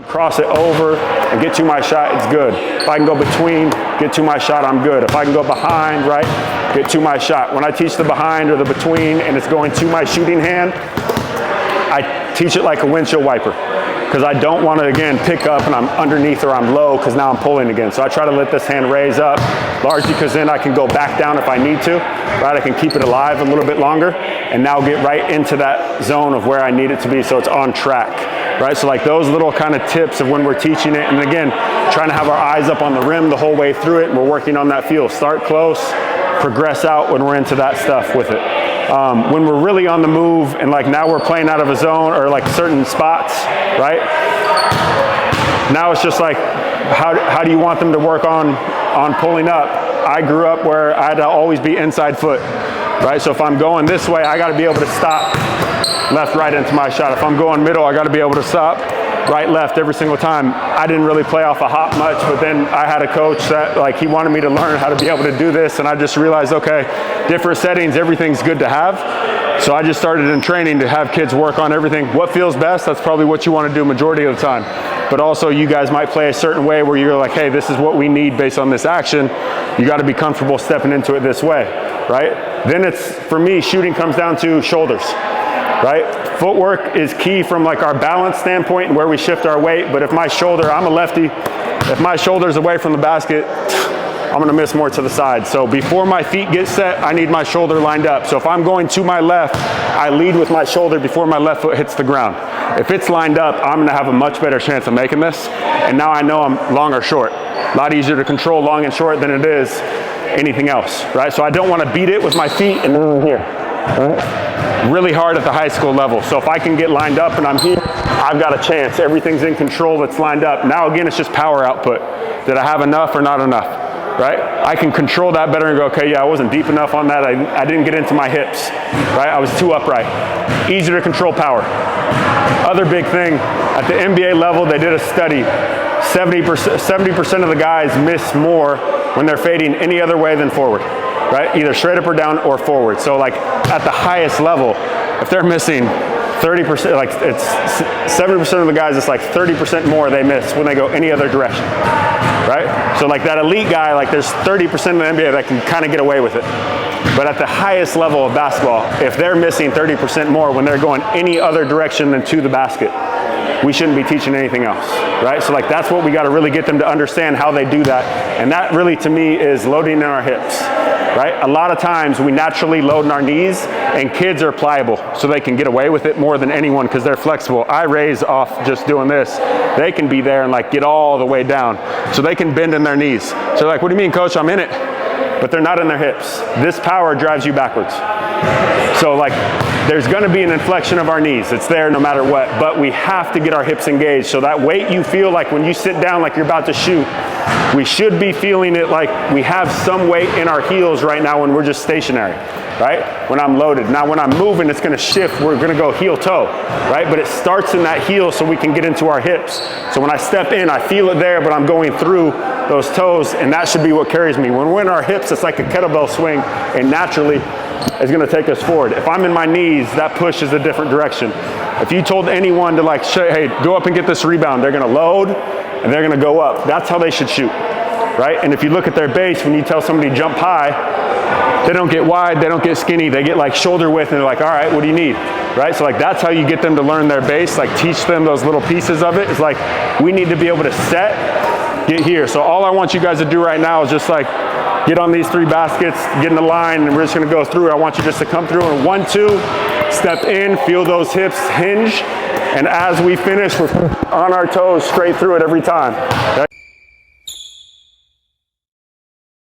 cross it over and get to my shot, it's good. If I can go between, get to my shot, I'm good. If I can go behind, right, get to my shot. When I teach the behind or the between and it's going to my shooting hand, I teach it like a windshield wiper, because I don't want to, again, pick up and I'm underneath or I'm low because now I'm pulling again. So I try to let this hand raise up, largely because then I can go back down if I need to, right? I can keep it alive a little bit longer and now get right into that zone of where I need it to be so it's on track, right? So like those little kind of tips of when we're teaching it, and again, trying to have our eyes up on the rim the whole way through it, and we're working on that feel. Start close, progress out when we're into that stuff with it. When we're really on the move and like now we're playing out of a zone or like certain spots, right? Now it's just like, how do you want them to work on pulling up? I grew up where I had to always be inside foot, right? So if I'm going this way, I got to be able to stop left, right into my shot. If I'm going middle, I got to be able to stop right, left every single time. I didn't really play off a hop much, but then I had a coach that like he wanted me to learn how to be able to do this, and I just realized, okay, different settings, everything's good to have. So I just started in training to have kids work on everything. What feels best, that's probably what you want to do majority of the time. But also you guys might play a certain way where you're like, hey, this is what we need based on this action. You got to be comfortable stepping into it this way, right? Then it's, for me, shooting comes down to shoulders, right? Footwork is key from like our balance standpoint and where we shift our weight. But if my shoulder, I'm a lefty, if my shoulder's away from the basket, I'm gonna miss more to the side. So before my feet get set, I need my shoulder lined up. So if I'm going to my left, I lead with my shoulder before my left foot hits the ground. If it's lined up, I'm gonna have a much better chance of making this. And now I know I'm long or short. A lot easier to control long and short than it is anything else, right? So I don't wanna beat it with my feet and then here, right? Really hard at the high school level. So if I can get lined up and I'm here, I've got a chance. Everything's in control, it's lined up. Now again, it's just power output. Did I have enough or not enough, right? I can control that better and go, okay, yeah, I wasn't deep enough on that. I didn't get into my hips, right? I was too upright. Easier to control power. Other big thing, at the NBA level, they did a study. 70% of the guys miss more when they're fading any other way than forward, right? Either straight up or down or forward. So like at the highest level, if they're missing 30%, like it's 70% of the guys, it's like 30% more they miss when they go any other direction, right? So like that elite guy, like there's 30% of the NBA that can kind of get away with it. But at the highest level of basketball, if they're missing 30% more when they're going any other direction than to the basket, we shouldn't be teaching anything else, right? So like that's what we got to really get them to understand how they do that. And that really to me is loading in our hips, right? A lot of times we naturally load in our knees, and kids are pliable so they can get away with it more than anyone because they're flexible. I raise off just doing this. They can be there and like get all the way down so they can bend in their knees. So like, what do you mean, coach? I'm in it. But they're not in their hips. This power drives you backwards. So like there's gonna be an inflection of our knees. It's there no matter what, but we have to get our hips engaged. So that weight you feel like when you sit down like you're about to shoot, we should be feeling it like we have some weight in our heels right now when we're just stationary, right? When I'm loaded. Now when I'm moving, it's gonna shift. We're gonna go heel toe, right? But it starts in that heel so we can get into our hips. So when I step in, I feel it there, but I'm going through those toes, and that should be what carries me. When we're in our hips, it's like a kettlebell swing, and naturally, it's gonna take us forward. If I'm in my knees, that push is a different direction. If you told anyone to like, hey, go up and get this rebound, they're gonna load, and they're gonna go up. That's how they should shoot, right? And if you look at their base, when you tell somebody jump high, they don't get wide, they don't get skinny, they get like shoulder width, and they're like, all right, what do you need, right? So like that's how you get them to learn their base, like teach them those little pieces of it. It's like, we need to be able to set, get here. So all I want you guys to do right now is just like, get on these 3 baskets, get in the line, and we're just gonna go through. I want you just to come through in 1, 2, step in, feel those hips hinge, and as we finish, we're on our toes straight through it every time. Okay?